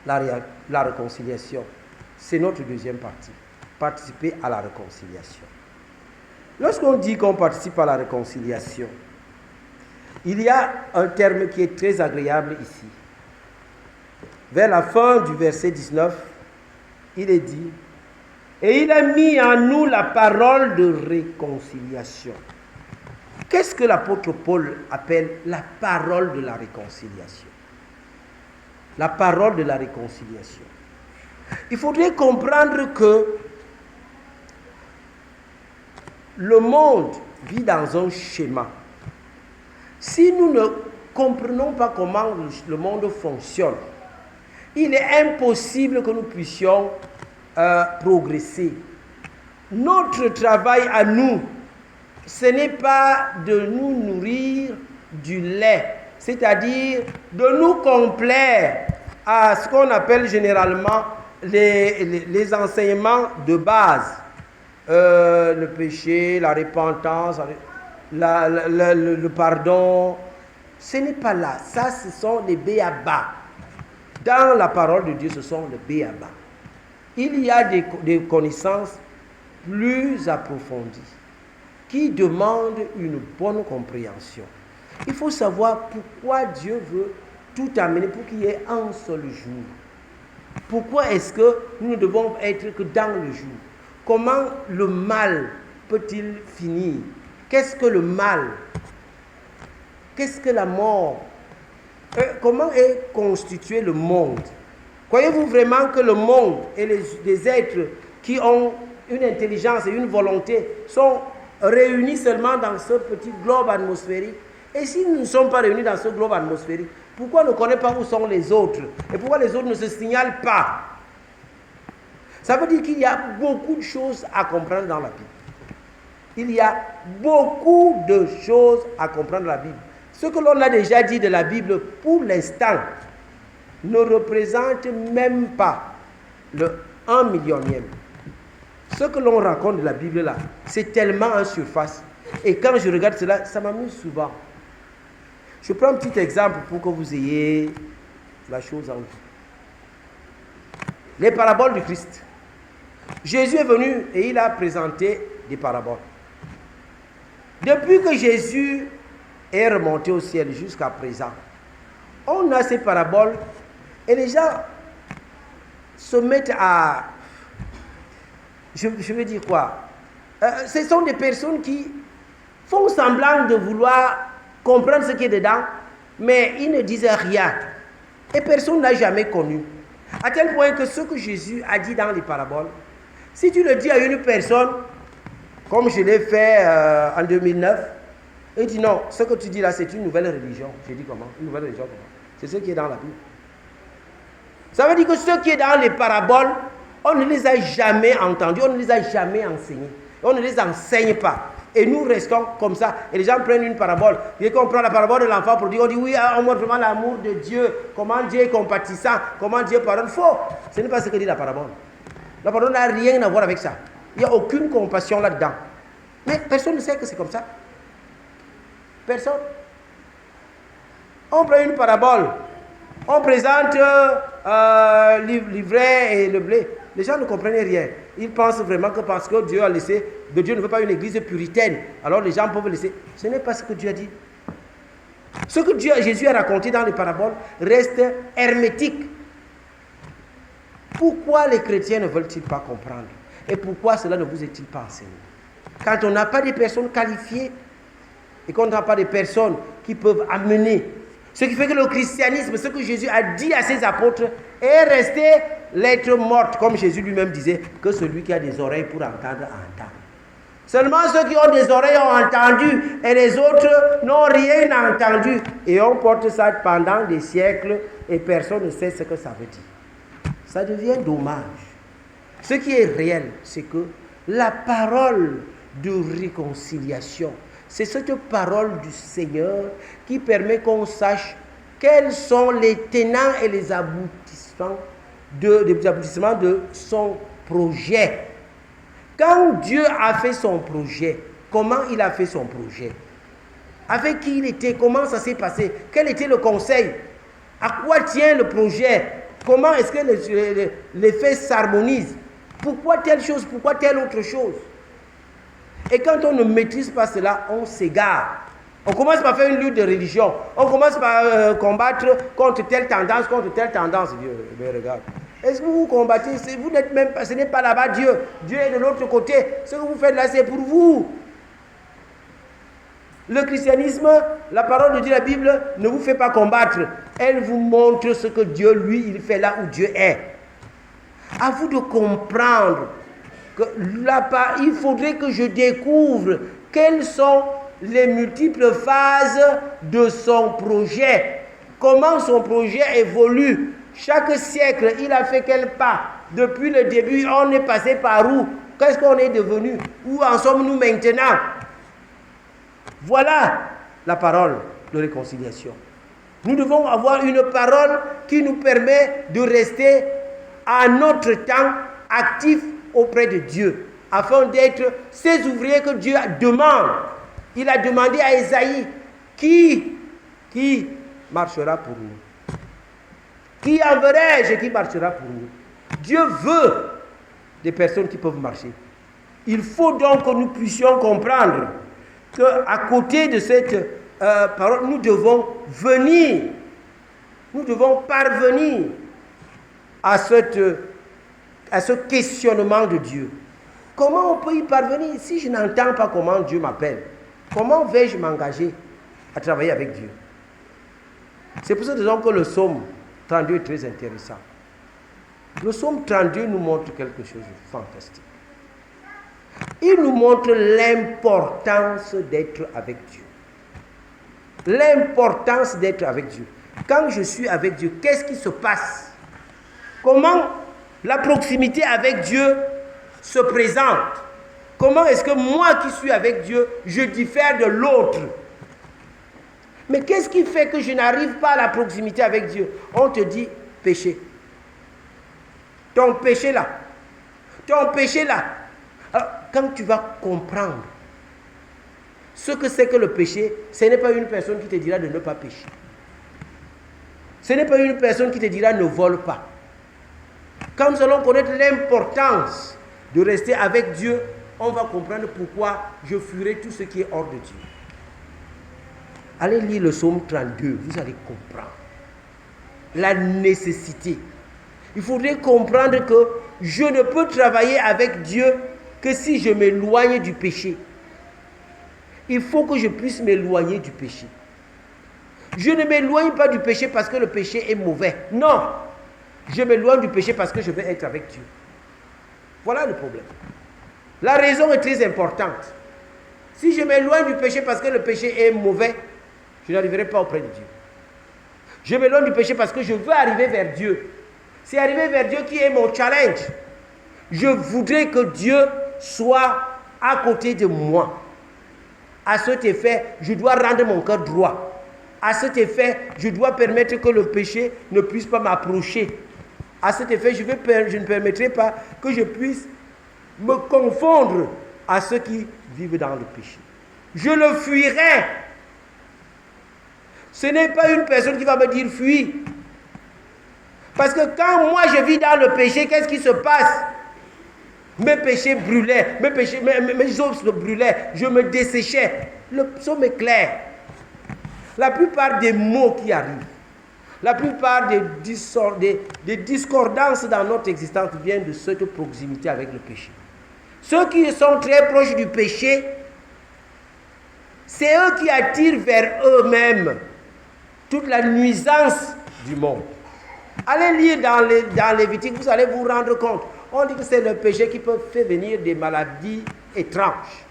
la réconciliation. C'est notre deuxième partie. Participer à la réconciliation. Lorsqu'on dit qu'on participe à la réconciliation, il y a un terme qui est très agréable ici. Vers la fin du verset 19, il est dit, et il a mis en nous la parole de réconciliation. Qu'est-ce que l'apôtre Paul appelle la parole de la réconciliation? La parole de la réconciliation. Il faudrait comprendre que le monde vit dans un schéma. Si nous ne comprenons pas comment le monde fonctionne, il est impossible que nous puissions progresser. Notre travail à nous, ce n'est pas de nous nourrir du lait, c'est-à-dire de nous complaire à ce qu'on appelle généralement les enseignements de base. Le péché, la repentance, le pardon. Ce n'est pas là. Ça, ce sont les b.a.-ba. Dans la parole de Dieu, ce sont les b.a.-ba. Il y a des connaissances plus approfondies qui demandent une bonne compréhension. Il faut savoir pourquoi Dieu veut tout amener pour qu'il y ait un seul jour. Pourquoi est-ce que nous ne devons être que dans le jour? Comment le mal peut-il finir? Qu'est-ce que le mal? Qu'est-ce que la mort? Comment est constitué le monde? Croyez-vous vraiment que le monde et les êtres qui ont une intelligence et une volonté sont réunis seulement dans ce petit globe atmosphérique? Et si nous ne sommes pas réunis dans ce globe atmosphérique, pourquoi ne connaît pas où sont les autres? Et pourquoi les autres ne se signalent pas? Ça veut dire qu'il y a beaucoup de choses à comprendre dans la Bible. Il y a beaucoup de choses à comprendre dans la Bible. Ce que l'on a déjà dit de la Bible pour l'instant ne représente même pas le 1 millionième. Ce que l'on raconte de la Bible là, c'est tellement en surface. Et quand je regarde cela, ça m'amuse souvent. Je prends un petit exemple pour que vous ayez la chose en vue. Les paraboles du Christ. Jésus est venu et il a présenté des paraboles. Depuis que Jésus est remonté au ciel jusqu'à présent, on a ces paraboles et les gens se mettent à... Je veux dire quoi? Ce sont des personnes qui font semblant de vouloir comprendre ce qui est dedans, mais ils ne disent rien. Et personne n'a jamais connu. À tel point que ce que Jésus a dit dans les paraboles, si tu le dis à une personne, comme je l'ai fait en 2009, il dit non, ce que tu dis là, c'est une nouvelle religion. J'ai dit comment? Une nouvelle religion comment? C'est ce qui est dans la Bible. Ça veut dire que ce qui est dans les paraboles, on ne les a jamais entendus, on ne les a jamais enseignés. On ne les enseigne pas. Et nous restons comme ça. Et les gens prennent une parabole. Et qu'on prend la parabole de l'enfant pour dire, on dit oui, on montre vraiment l'amour de Dieu. Comment Dieu est compatissant. Comment Dieu pardonne. Faux. Ce n'est pas ce que dit la parabole. La parabole n'a rien à voir avec ça. Il n'y a aucune compassion là-dedans. Mais personne ne sait que c'est comme ça. Personne. On prend une parabole. On présente l'ivraie et le blé. Les gens ne comprennent rien. Ils pensent vraiment que parce que Dieu a laissé, que Dieu ne veut pas une église puritaine, alors les gens peuvent laisser. Ce n'est pas ce que Dieu a dit. Ce que Jésus a raconté dans les paraboles reste hermétique. Pourquoi les chrétiens ne veulent-ils pas comprendre? Et pourquoi cela ne vous est-il pas enseigné? Quand on n'a pas de personnes qualifiées et qu'on n'a pas de personnes qui peuvent amener. Ce qui fait que le christianisme, ce que Jésus a dit à ses apôtres, est resté lettre morte, comme Jésus lui-même disait, que celui qui a des oreilles pour entendre, entend. Seulement ceux qui ont des oreilles ont entendu, et les autres n'ont rien entendu. Et on porte ça pendant des siècles, et personne ne sait ce que ça veut dire. Ça devient dommage. Ce qui est réel, c'est que la parole de réconciliation, c'est cette parole du Seigneur qui permet qu'on sache quels sont les tenants et les aboutissements de son projet. Quand Dieu a fait son projet, comment il a fait son projet? Avec qui il était? Comment ça s'est passé? Quel était le conseil? À quoi tient le projet? Comment est-ce que les faits s'harmonisent? Pourquoi telle chose? Pourquoi telle autre chose? Et quand on ne maîtrise pas cela, on s'égare. On commence par faire une lutte de religion. On commence par combattre contre telle tendance, contre telle tendance. Dieu, mais regarde. Est-ce que vous combattez? Vous n'êtes même pas, ce n'est pas là-bas Dieu. Dieu est de l'autre côté. Ce que vous faites là, c'est pour vous. Le christianisme, la parole de Dieu, la Bible, ne vous fait pas combattre. Elle vous montre ce que Dieu, lui, il fait là où Dieu est. À vous de comprendre que là-bas, il faudrait que je découvre quelles sont les multiples phases de son projet. Comment son projet évolue. Chaque siècle, il a fait quel pas. Depuis le début, on est passé par où? Qu'est-ce qu'on est devenu? Où en sommes-nous maintenant? Voilà la parole de réconciliation. Nous devons avoir une parole qui nous permet de rester à notre temps actifs auprès de Dieu, afin d'être ces ouvriers que Dieu demande. Il a demandé à Ésaïe, qui marchera pour nous? Qui enverrai-je qui marchera pour nous? Dieu veut des personnes qui peuvent marcher. Il faut donc que nous puissions comprendre qu'à côté de cette parole, nous devons parvenir à ce questionnement de Dieu. Comment on peut y parvenir si je n'entends pas comment Dieu m'appelle? Comment vais-je m'engager à travailler avec Dieu? C'est pour cette raison que le psaume 32 est très intéressant. Le psaume 32 nous montre quelque chose de fantastique. Il nous montre l'importance d'être avec Dieu. L'importance d'être avec Dieu. Quand je suis avec Dieu, qu'est-ce qui se passe? Comment la proximité avec Dieu se présente? Comment est-ce que moi qui suis avec Dieu, je diffère de l'autre? Mais qu'est-ce qui fait que je n'arrive pas à la proximité avec Dieu? On te dit péché. Ton péché là. Ton péché là. Alors, quand tu vas comprendre ce que c'est que le péché, ce n'est pas une personne qui te dira de ne pas pécher. Ce n'est pas une personne qui te dira ne vole pas. Quand nous allons connaître l'importance de rester avec Dieu, on va comprendre pourquoi je fuirai tout ce qui est hors de Dieu. Allez lire le psaume 32, vous allez comprendre la nécessité. Il faudrait comprendre que je ne peux travailler avec Dieu que si je m'éloigne du péché. Il faut que je puisse m'éloigner du péché. Je ne m'éloigne pas du péché parce que le péché est mauvais. Non, je m'éloigne du péché parce que je veux être avec Dieu. Voilà le problème. La raison est très importante. Si je m'éloigne du péché parce que le péché est mauvais, je n'arriverai pas auprès de Dieu. Je m'éloigne du péché parce que je veux arriver vers Dieu. C'est arriver vers Dieu qui est mon challenge. Je voudrais que Dieu soit à côté de moi. À cet effet, je dois rendre mon cœur droit. À cet effet, je dois permettre que le péché ne puisse pas m'approcher. À cet effet, je ne permettrai pas que je puisse me confondre à ceux qui vivent dans le péché. Je le fuirai. Ce n'est pas une personne qui va me dire fuis. Parce que quand moi je vis dans le péché, qu'est-ce qui se passe? Mes péchés brûlaient, mes os brûlaient, je me desséchais. Le psaume est clair. La plupart des mots qui arrivent, la plupart des discordances dans notre existence viennent de cette proximité avec le péché. Ceux qui sont très proches du péché, c'est eux qui attirent vers eux-mêmes toute la nuisance du monde. Allez lire dans Lévitique, vous allez vous rendre compte. On dit que c'est le péché qui peut faire venir des maladies étranges.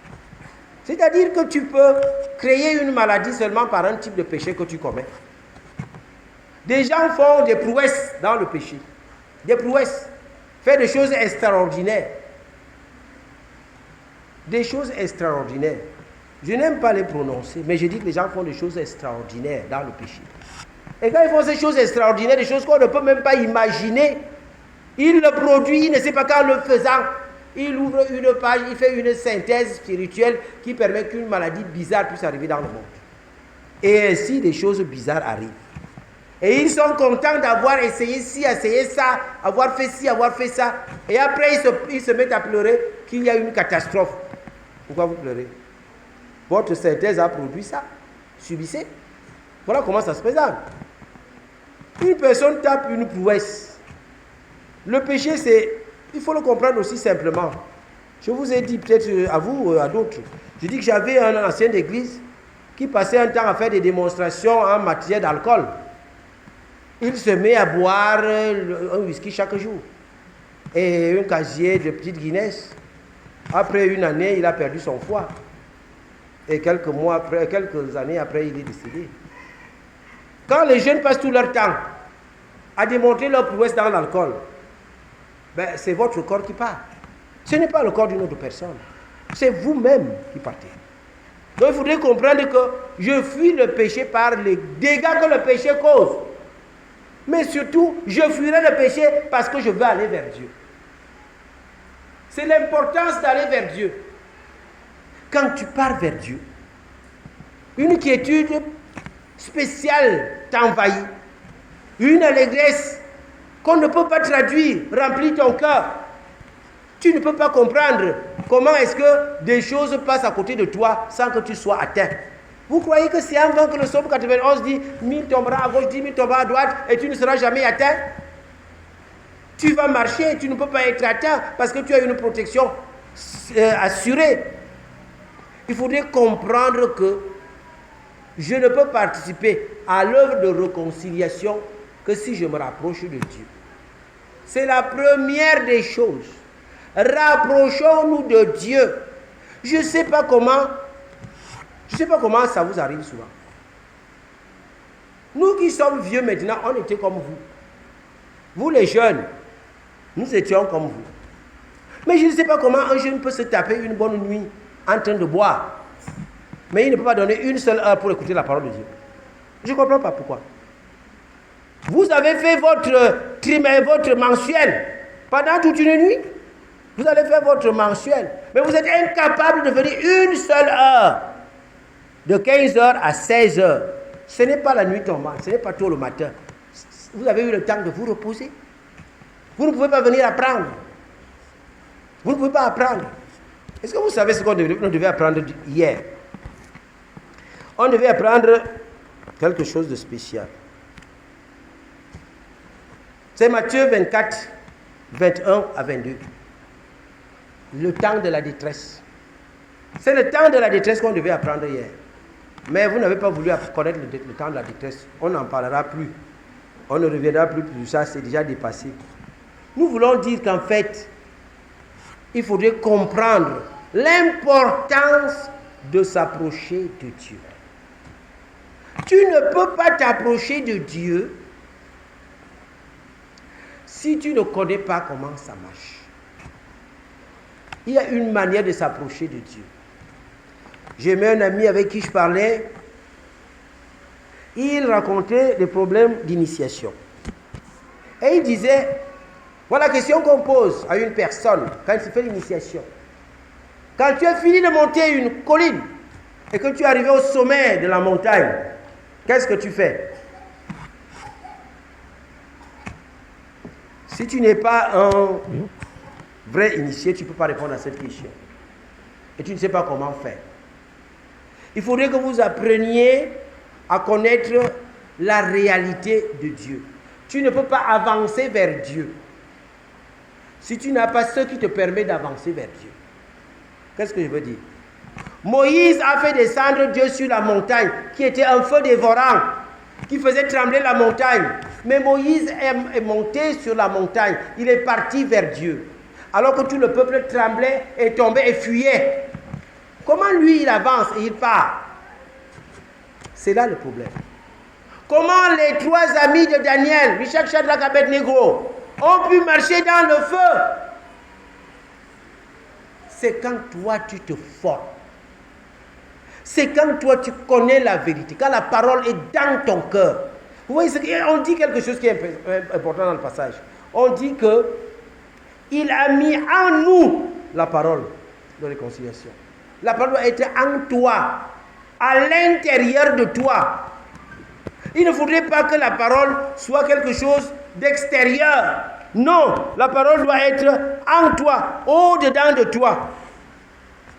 C'est-à-dire que tu peux créer une maladie seulement par un type de péché que tu commets. Des gens font des prouesses dans le péché. Des prouesses. Faire des choses extraordinaires. Des choses extraordinaires. Je n'aime pas les prononcer, mais je dis que les gens font des choses extraordinaires dans le péché. Et quand ils font ces choses extraordinaires, des choses qu'on ne peut même pas imaginer, il le produit, il ne sait pas qu'en le faisant, il ouvre une page, il fait une synthèse spirituelle qui permet qu'une maladie bizarre puisse arriver dans le monde. Et ainsi, des choses bizarres arrivent. Et ils sont contents d'avoir essayé ci, essayé ça, avoir fait ci, avoir fait ça. Et après, ils se mettent à pleurer qu'il y a une catastrophe. Pourquoi vous pleurez? Votre synthèse a produit ça. Subissez. Voilà comment ça se présente. Une personne tape une prouesse. Le péché, c'est... Il faut le comprendre aussi simplement. Je vous ai dit, peut-être à vous, à d'autres. Je dis que j'avais un ancien d'église qui passait un temps à faire des démonstrations en matière d'alcool. Il se met à boire un whisky chaque jour. Et un casier de petite Guinness. Après une année, il a perdu son foie. Et quelques années après, il est décédé. Quand les jeunes passent tout leur temps à démontrer leur prouesse dans l'alcool, ben, c'est votre corps qui part. Ce n'est pas le corps d'une autre personne. C'est vous-même qui partez. Donc il faudrait comprendre que je fuis le péché par les dégâts que le péché cause. Mais surtout, je fuirai le péché parce que je veux aller vers Dieu. C'est l'importance d'aller vers Dieu. Quand tu pars vers Dieu, une quiétude spéciale t'envahit. Une allégresse qu'on ne peut pas traduire remplit ton cœur. Tu ne peux pas comprendre comment est-ce que des choses passent à côté de toi sans que tu sois atteint. Vous croyez que c'est en vain que le psaume 91 dit 1000 tombera à gauche, 10 000 tombera à droite et tu ne seras jamais atteint? Tu vas marcher, tu ne peux pas être atteint parce que tu as une protection assurée. Il faudrait comprendre que je ne peux participer à l'œuvre de réconciliation que si je me rapproche de Dieu. C'est la première des choses. Rapprochons-nous de Dieu. Je ne sais pas comment ça vous arrive souvent. Nous qui sommes vieux maintenant, on était comme vous. Vous les jeunes, nous étions comme vous. Mais je ne sais pas comment un jeune peut se taper une bonne nuit en train de boire. Mais il ne peut pas donner une seule heure pour écouter la parole de Dieu. Je ne comprends pas pourquoi. Vous avez fait votre mensuel pendant toute une nuit. Vous allez faire votre mensuel. Mais vous êtes incapable de venir une seule heure. De 15h à 16h. Ce n'est pas la nuit tombante. Ce n'est pas tôt le matin. Vous avez eu le temps de vous reposer. Vous ne pouvez pas venir apprendre. Vous ne pouvez pas apprendre. Est-ce que vous savez ce qu'on devait apprendre hier? On devait apprendre quelque chose de spécial. C'est Matthieu 24, 21 à 22. Le temps de la détresse. C'est le temps de la détresse qu'on devait apprendre hier. Mais vous n'avez pas voulu connaître le temps de la détresse. On n'en parlera plus. On ne reviendra plus sur ça, c'est déjà dépassé. Nous voulons dire qu'en fait, il faudrait comprendre l'importance de s'approcher de Dieu. Tu ne peux pas t'approcher de Dieu si tu ne connais pas comment ça marche. Il y a une manière de s'approcher de Dieu. J'ai un ami avec qui je parlais. Il racontait des problèmes d'initiation. Et il disait, voilà la question qu'on pose à une personne quand il fait l'initiation. Quand tu as fini de monter une colline et que tu es arrivé au sommet de la montagne, qu'est-ce que tu fais? Si tu n'es pas un vrai initié, tu ne peux pas répondre à cette question. Et tu ne sais pas comment faire. Il faudrait que vous appreniez à connaître la réalité de Dieu. Tu ne peux pas avancer vers Dieu si tu n'as pas ce qui te permet d'avancer vers Dieu. Qu'est-ce que je veux dire? Moïse a fait descendre Dieu sur la montagne, qui était un feu dévorant, qui faisait trembler la montagne. Mais Moïse est monté sur la montagne, il est parti vers Dieu. Alors que tout le peuple tremblait et tombait et fuyait. Comment lui il avance et il part? C'est là le problème. Comment les trois amis de Daniel, Meshach, Shadrach, Abednego, ont pu marcher dans le feu? C'est quand toi tu te formes. C'est quand toi tu connais la vérité, quand la parole est dans ton cœur. Vous voyez, on dit quelque chose qui est important dans le passage. On dit que il a mis en nous la parole de réconciliation. La parole doit être en toi, à l'intérieur de toi. Il ne faudrait pas que la parole soit quelque chose d'extérieur. Non, la parole doit être en toi, au-dedans de toi.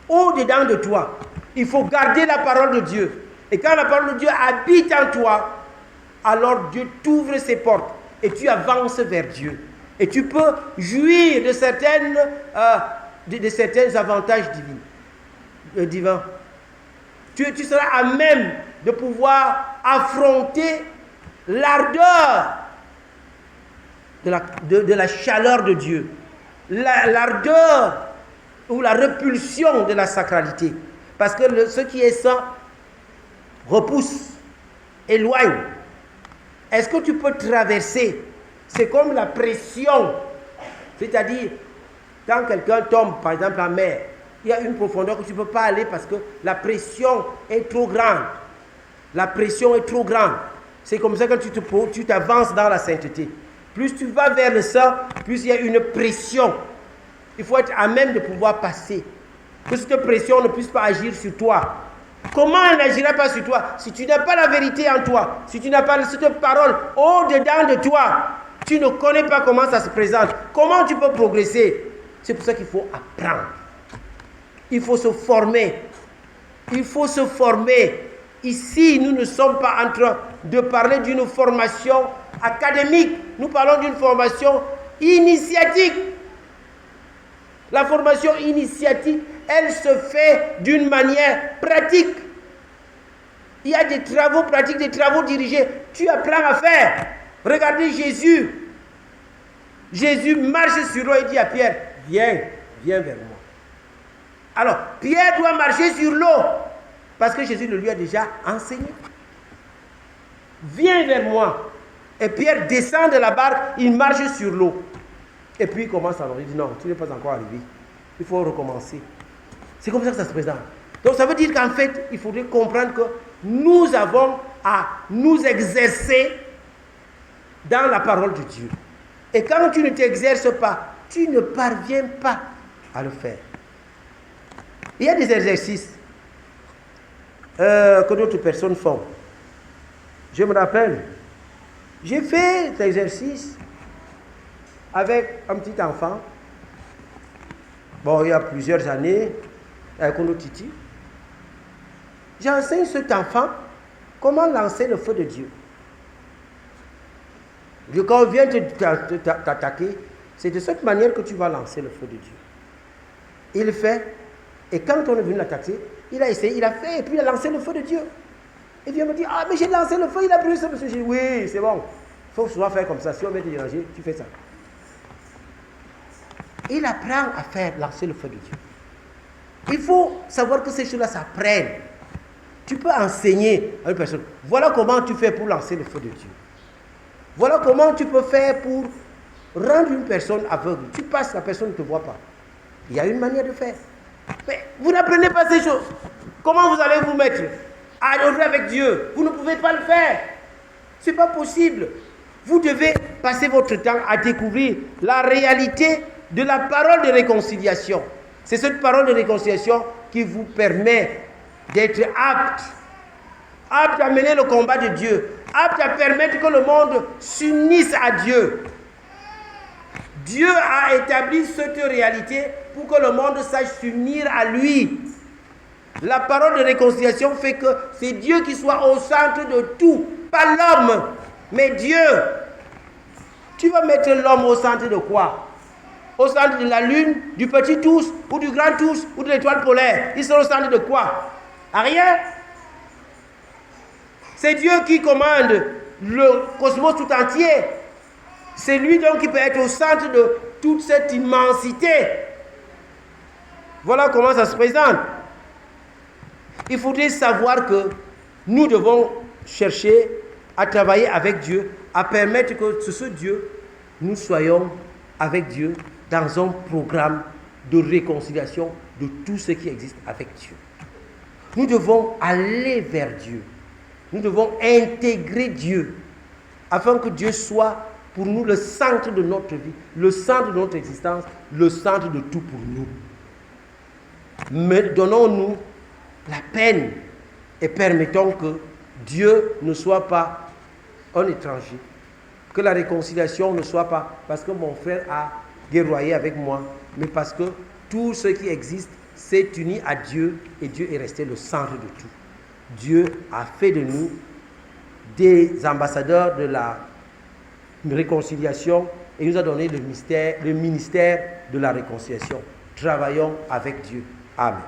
Au-dedans de toi. Il faut garder la parole de Dieu. Et quand la parole de Dieu habite en toi, alors Dieu t'ouvre ses portes et tu avances vers Dieu. Et tu peux jouir de certains avantages divins. Tu seras à même de pouvoir affronter l'ardeur de la chaleur de Dieu, l'ardeur ou la repulsion de la sacralité. Parce que ce qui est saint repousse, éloigne. Est-ce que tu peux traverser? C'est comme la pression. C'est-à-dire, quand quelqu'un tombe, par exemple, en mer, il y a une profondeur que tu ne peux pas aller parce que la pression est trop grande. La pression est trop grande. C'est comme ça que tu t'avances dans la sainteté. Plus tu vas vers le sang, plus il y a une pression. Il faut être à même de pouvoir passer. Que cette pression ne puisse pas agir sur toi. Comment elle n'agira pas sur toi? Si tu n'as pas la vérité en toi, si tu n'as pas cette parole au-dedans de toi, tu ne connais pas comment ça se présente. Comment tu peux progresser? C'est pour ça qu'il faut apprendre. Il faut se former. Il faut se former. Ici, nous ne sommes pas en train de parler d'une formation académique. Nous parlons d'une formation initiatique. La formation initiatique, elle se fait d'une manière pratique. Il y a des travaux pratiques, des travaux dirigés. Tu apprends à faire. Regardez Jésus. Jésus marche sur l'eau et dit à Pierre, viens vers moi. Alors, Pierre doit marcher sur l'eau parce que Jésus le lui a déjà enseigné. Viens vers moi. Et Pierre descend de la barque, il marche sur l'eau. Et puis il commence à leur dire, non, tu n'es pas encore arrivé. Il faut recommencer. C'est comme ça que ça se présente. Donc ça veut dire qu'en fait, il faudrait comprendre que nous avons à nous exercer dans la parole de Dieu. Et quand tu ne t'exerces pas, tu ne parviens pas à le faire. Il y a des exercices que d'autres personnes font. Je me rappelle, j'ai fait cet exercice avec un petit enfant. Bon, il y a plusieurs années, avec un Titi. J'enseigne cet enfant comment lancer le feu de Dieu. Quand on vient t'attaquer, c'est de cette manière que tu vas lancer le feu de Dieu. Il le fait, et quand on est venu l'attaquer, il a essayé, il a fait, et puis il a lancé le feu de Dieu. Il vient me dire, ah mais j'ai lancé le feu, il a brûlé ça, monsieur. J'ai dit, oui, c'est bon. Il faut souvent faire comme ça. Si on veut te déranger, tu fais ça. Il apprend à faire lancer le feu de Dieu. Il faut savoir que ces choses-là s'apprennent. Tu peux enseigner à une personne, voilà comment tu fais pour lancer le feu de Dieu. Voilà comment tu peux faire pour rendre une personne aveugle. Tu passes, la personne ne te voit pas. Il y a une manière de faire. Mais vous n'apprenez pas ces choses. Comment vous allez vous mettre à adorer avec Dieu? Vous ne pouvez pas le faire. Ce n'est pas possible. Vous devez passer votre temps à découvrir la réalité de la parole de réconciliation. C'est cette parole de réconciliation qui vous permet d'être apte à mener le combat de Dieu, apte à permettre que le monde s'unisse à Dieu. Dieu a établi cette réalité pour que le monde sache s'unir à lui. La parole de réconciliation fait que c'est Dieu qui soit au centre de tout, pas l'homme, mais Dieu. Tu vas mettre l'homme au centre de quoi? Au centre de la lune, du petit tous, ou du grand tous, ou de l'étoile polaire. Il sera au centre de quoi? À rien. C'est Dieu qui commande le cosmos tout entier. C'est lui donc qui peut être au centre de toute cette immensité. Voilà comment ça se présente. Il faudrait savoir que nous devons chercher à travailler avec Dieu, à permettre que ce Dieu, nous soyons avec Dieu dans un programme de réconciliation de tout ce qui existe avec Dieu. Nous devons aller vers Dieu. Nous devons intégrer Dieu afin que Dieu soit pour nous le centre de notre vie, le centre de notre existence, le centre de tout pour nous. Mais donnons-nous la peine et permettons que Dieu ne soit pas un étranger. Que la réconciliation ne soit pas parce que mon frère a guerroyé avec moi, mais parce que tout ce qui existe s'est uni à Dieu et Dieu est resté le centre de tout. Dieu a fait de nous des ambassadeurs de la réconciliation et nous a donné le ministère de la réconciliation. Travaillons avec Dieu. Amen.